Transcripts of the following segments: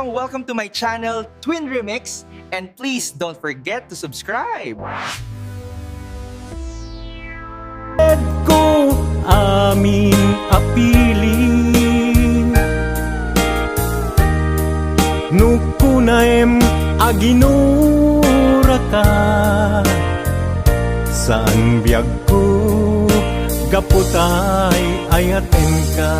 Welcome to my channel, Twin Remix, and please don't forget to subscribe. Ko amin apili Nukunaem aginura ka Saan biyag ko gaputay ayaten ka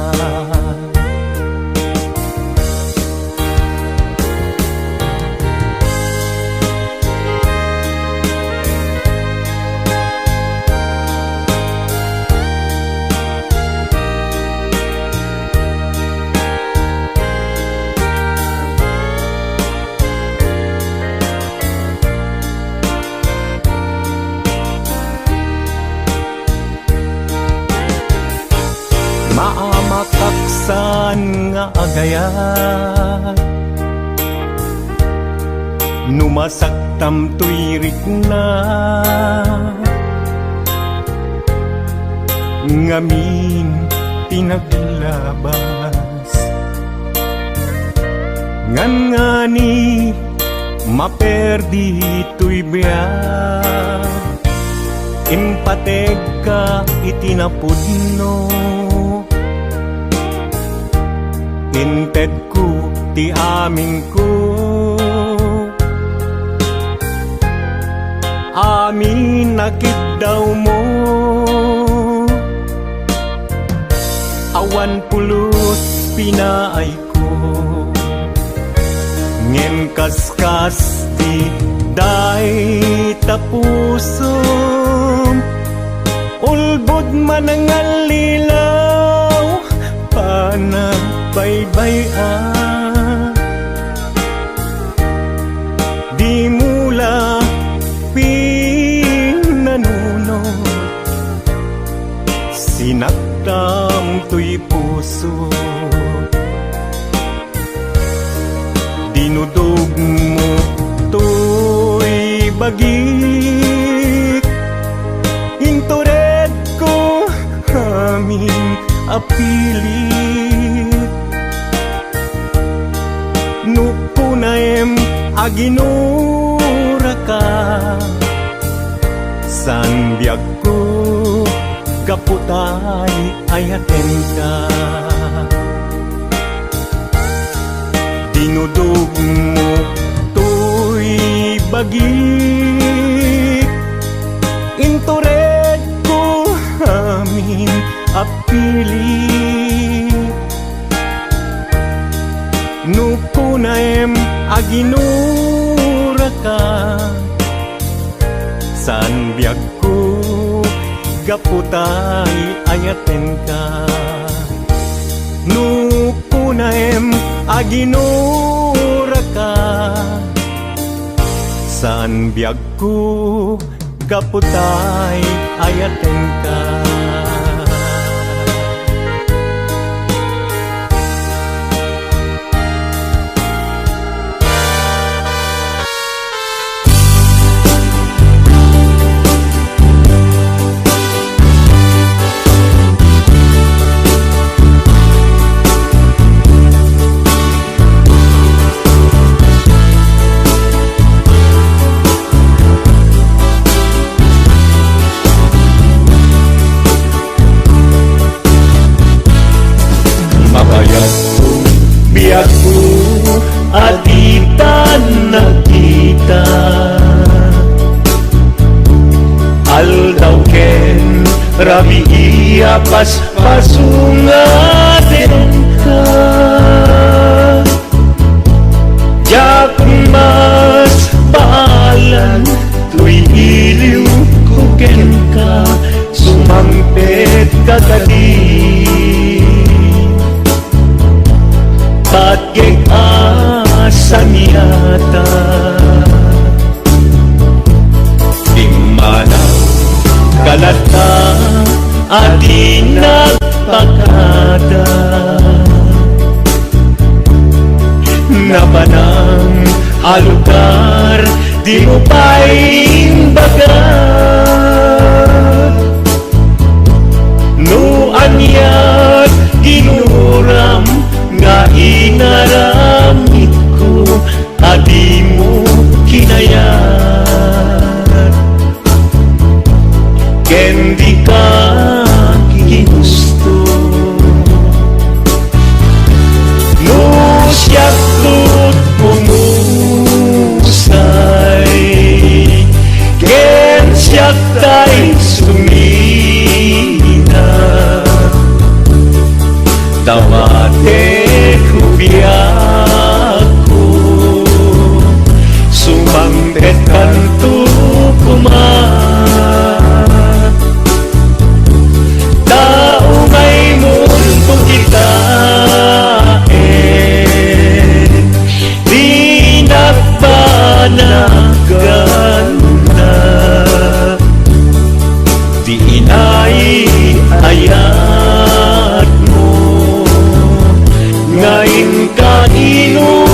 Maamakaksan nga agayat Numasaktam tuirik na Ngamin pinaglabas Ngan nga ni maperdi tuy biyag Impateg ka itinapudno Inted ko ti amin ko Amin nakit daw mo Awan pulos pinaay ko Ngem kaskas di day tapusom Ulbod man ang alilaw Panagbaybayan Di mula pinanunod Sinaktam to'y puso Dinudog mo to'y bagik Intured ko aming apilit Nupunaem aginura ka San biyag ko kaputay ayaten ka Dinudog mo to'y bagik Intured ko amin apili Nupunaem aginura ka San biyag ko gaputay ayaten ka Nupunaem aginura ka San biyag ko gaputay ayaten ka Aditan nakita Aldaw ken rabi iya pasungaten ka Jak mas balan tuy iliw kuken ka Sumampet kagadi Pagyeg asanyata Di mana kalata adi nagpakada Nabanang alugar di mo pa'y bagat No anyat ginuram nga inaramit siya tay sumina tawate ko biyak ko sumambet kanto kumat tao may mundo kita di nagpanagan na di inay-ayat mo ngayon ka inulila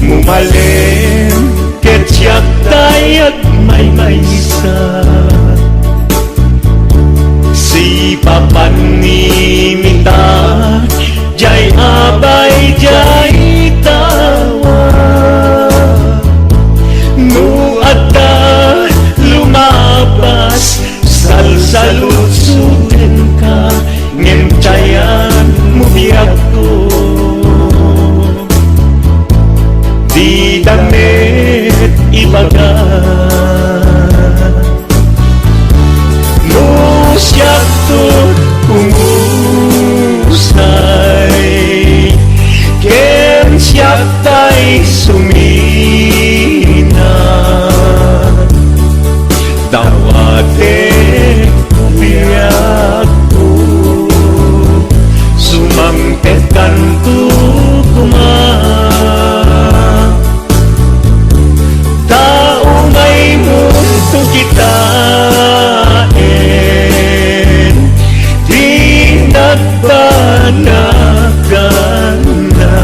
Mumalim, ketyak tayag may maysa si papanimita jay abay jay tawa nuata lumabas salsalusutin ka ngemcayan mo biyak ko di damit ibaga no siyak to umusay ken siyak tay sumina dawate biyak ko sumangpet kanto kumat kita di nagpanagan na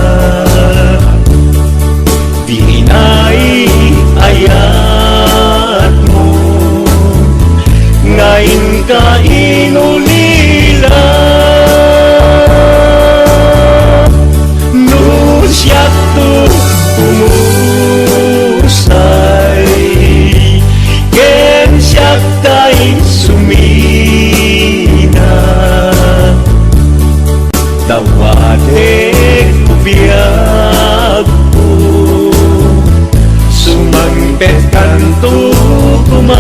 di inay-ayat mo ngayon ka inulila no siya to umusay siyak tay sumina tawate ko biyak ko sumangpet kanto kumat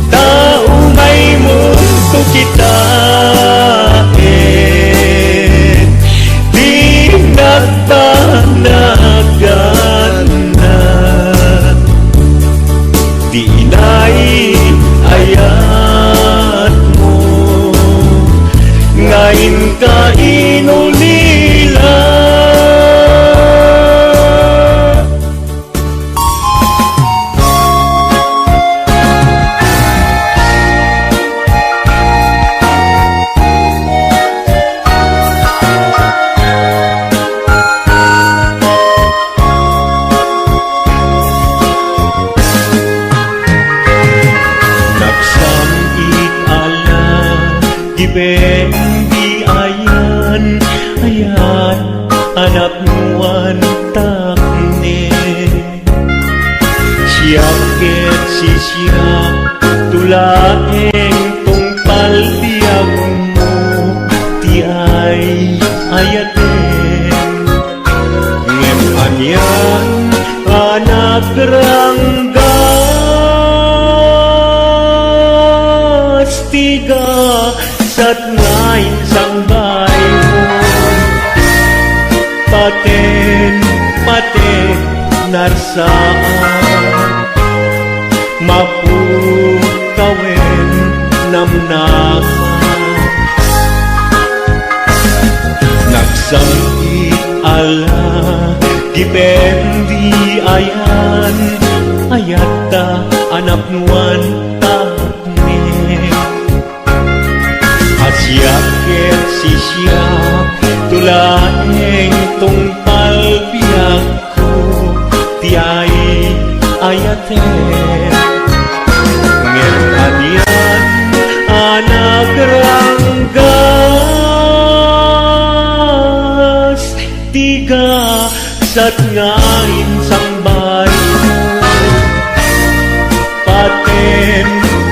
tao may mundo kita di nagpanagan di inay-ayat mo ngayon ka inulila Gibeng di ayan, ayan, anak nuan takne. Siyak ket si siyak, tulaeng tungpal biyag mo, ti ay ayaten. Ngem anyan, anak ranggas, tiga sat ngayon sang bayon paten narsaan mapu ka namnaman. Nagsampi ala dipendi ayan, ayata anak nuan takne. Asyaket sisyak tulaeng tungpal biyakku tiai ayate. Ngem adian anak ranggas tiga sat ngain sang bayo.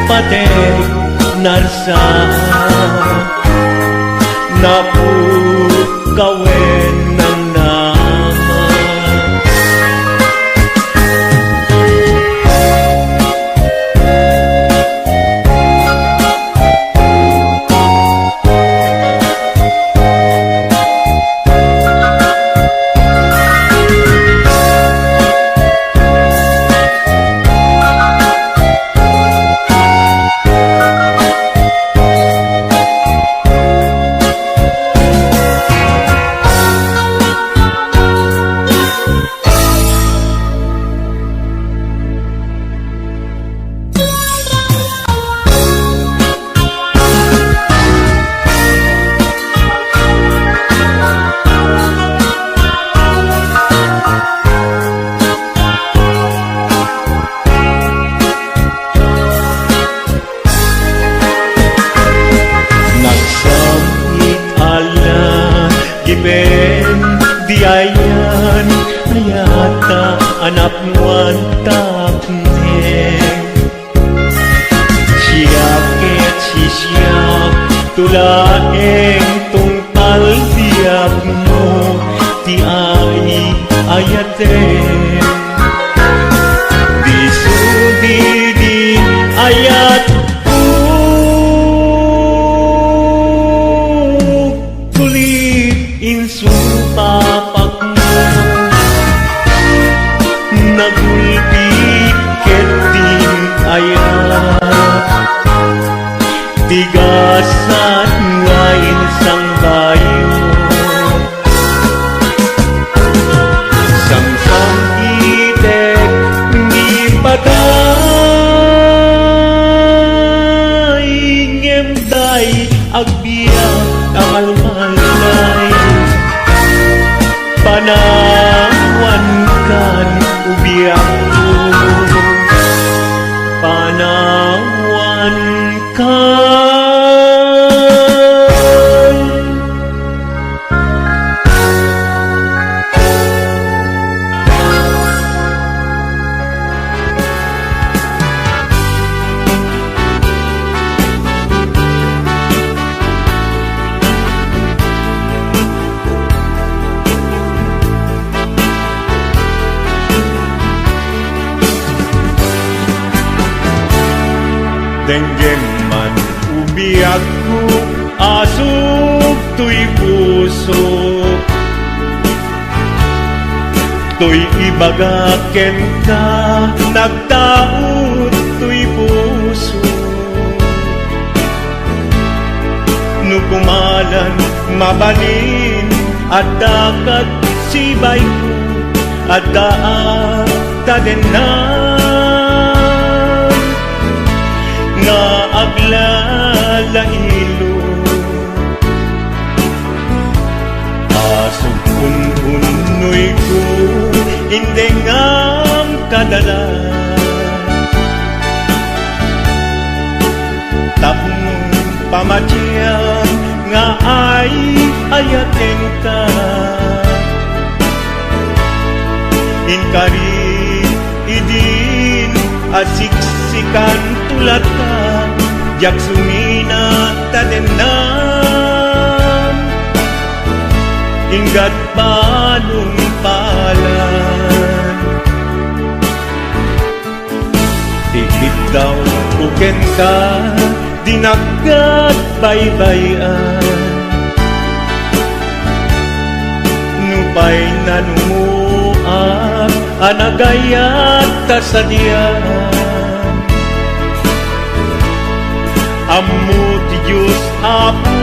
Paten narsa napu kawen ng nama. Diayan ayata anak muan takne. Siyaket sisyak tulaeng tungpal tiap mo tiai ayate. Disudi di ayat insu papakmo nagulpi keting ayat tigasan ngain sang bayo. Sang itek ni patay ngemday agbiyak ang almalay. Panawan kan ubiyakku, panawan kan. Denggem man ubiyakku asuk tuy puso, tuy ibagaken ka nagtaud tuy puso. Nukumalan mabalin at dakat sibay ko at daat tadenan nga aglalahilo. Asok unuy ko hindi ngam kadalan. Tapong pamatyan nga ay ayaten ka. Inkari idin asiksikan tulat ka, jak sumina tadenan. Inggat panumpalan, tikit daw buken ka, dinagat baybayan. Nupay nanumuak, anagayat ta sa diyan. Ammo ti Diyos Apo,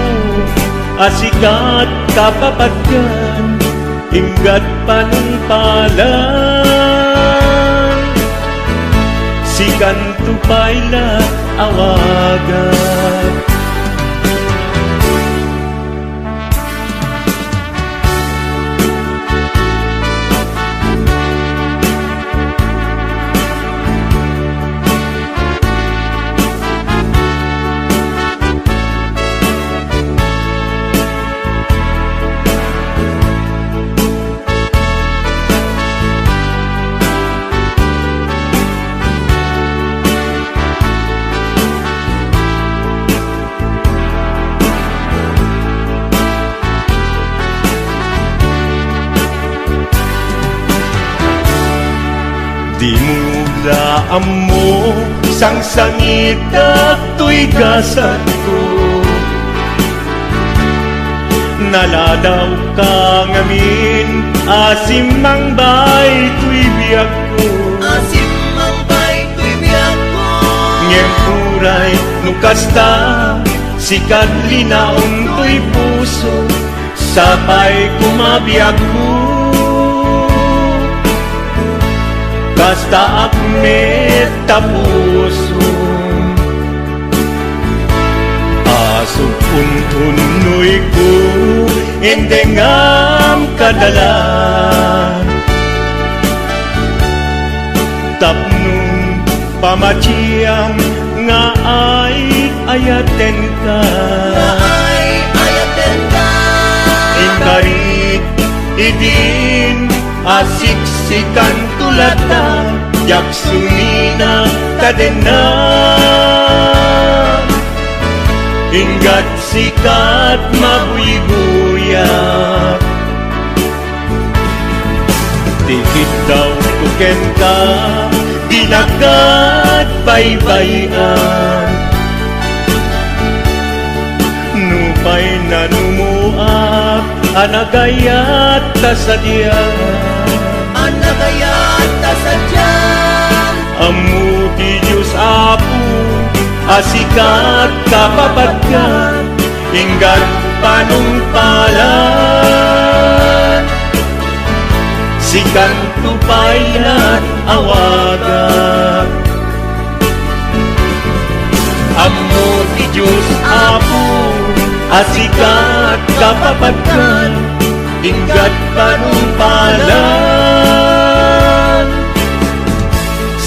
asikat kapapagyan, inggat panungpalan. Sikan tupayla awagan. Di mula amo sang sangit at tuigasan ko. Naladaw ka ngamin, asim mang bay tuibiyag ko. Asim mang bay tuibiyag ko. Ngem uray nukasta, sikat linaon tuy puso, sapay kumabiyag ko. Kasta akmet tapuso, asok untunoy ko, endengam kadalan. Tapnong pamachiyang nga ay ayaten ka. Ay ayaten ka. Inkarit idin asiksikan tulata, yak sumina kadena. Inggat sikat mabuy-buyak, dikit daw tuken ka, dinagat baybayan. Nupay na numuak, anagayat kasadyan. Anagayat kasadyan. Amu ti Diyos Apo, asikat kapapagyan, inggat panungpalan. Sikan tupayan awagan. Amu ti Diyos Apo, asikat kapapagyan, inggat panungpalan.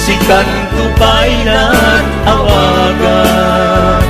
Sikan tupayan awagan.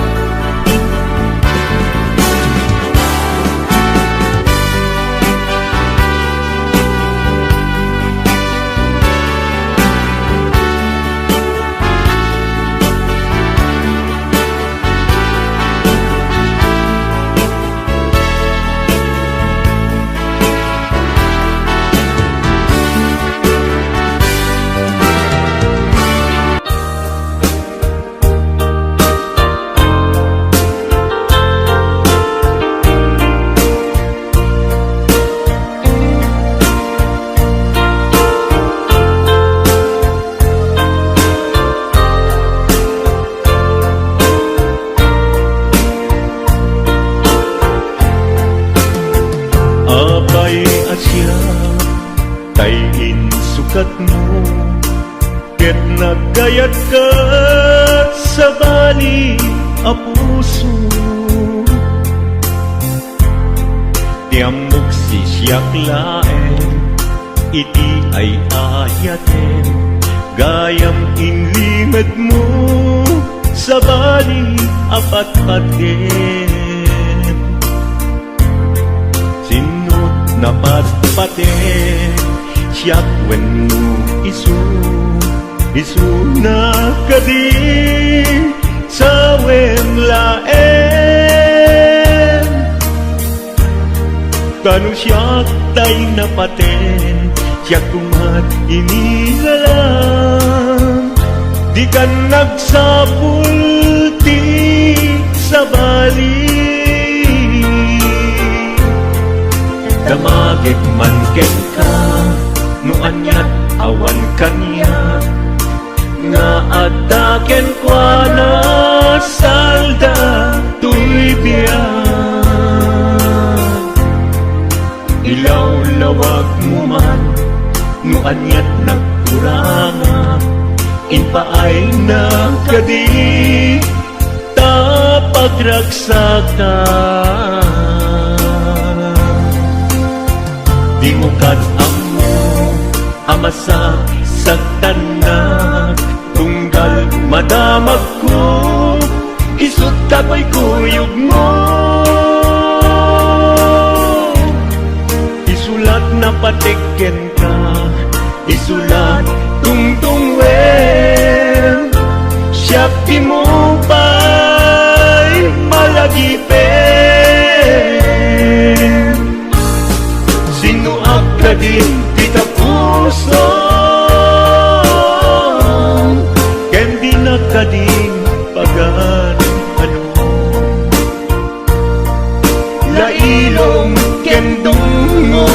Abay asya, kay insukat mo, ket nagkayat ka sa bali a puso. Tiamok sisyak laen, iti ay ayaten, gayam inlimad mo sa bali apat-paten. Napatpaten siyak wenno isu na kadi sa wemlaen. Kanu siyak tay napaten, siyak kumat inilalang, di ka nagsapulti sa bali. Damagit man ken ka, no anyat awan kanya, nga ataken kwa na salda tuy biyak. Ilaw lawag mo man no anyat nagkuranga, inpaay nagkadi tapagragsakan. Di mo amo amasak sagtanak, tunggal madamag ko isut kakoy kuyog mo. Isulat na patiken ka, isulat tungtungwen, siya mo ba'y malagipin? Sino ka din kita puso, kendi na ka din pagan ano. Lailong kendungo,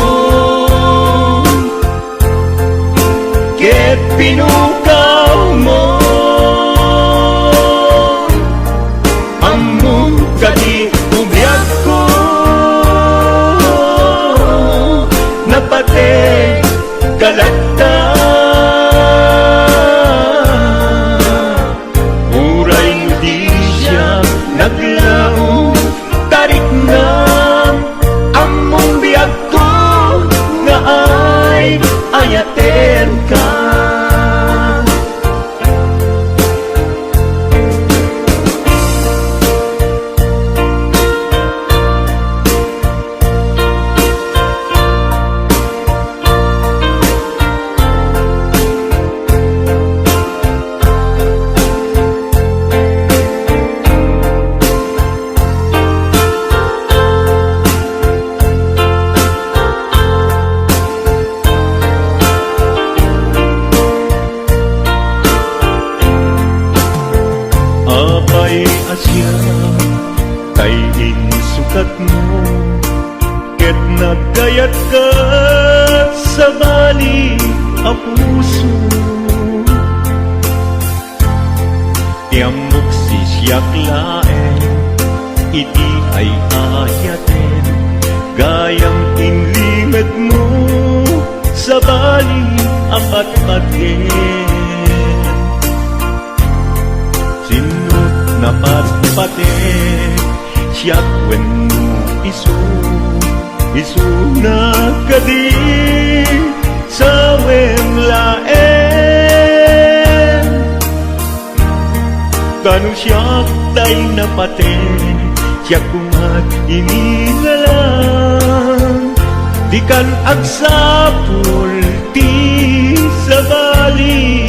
ket pinukaw mo, among kadi ubiyag ko, napate kalagta. Uray di siya naglaong tarik na, among biyag ko nga ay ayaten ka. Abay asya kay insukat mo, ket nagkayat ka sa bali a puso. Tiamok si siyak laen, iti ay ayaten, gayang inlimed mo sa bali apat paten. Sinut na patpate siyak wenno isu na kadi sa wemlaen. Kanu siyak day napate siyak kumat inilalang, di kan agsapul ti sa bali.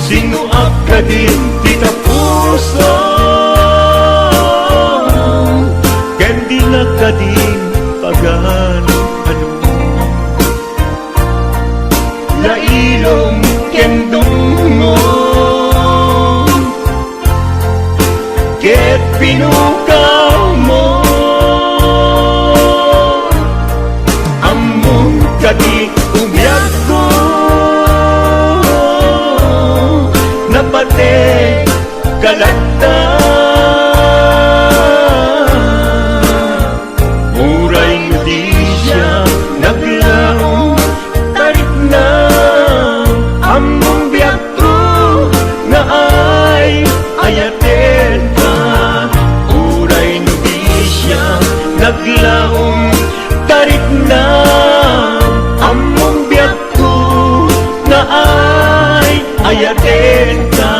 Sino ka din tita puso, kendi na ka din pagan ano. Lailong kendungo, ket pinukaw mo, among kadi ubiyag ko, napate kalagta. Uray di siya naglaong tarik na, among biyak ko nga ay ayaten ka. Uray di siya naglaong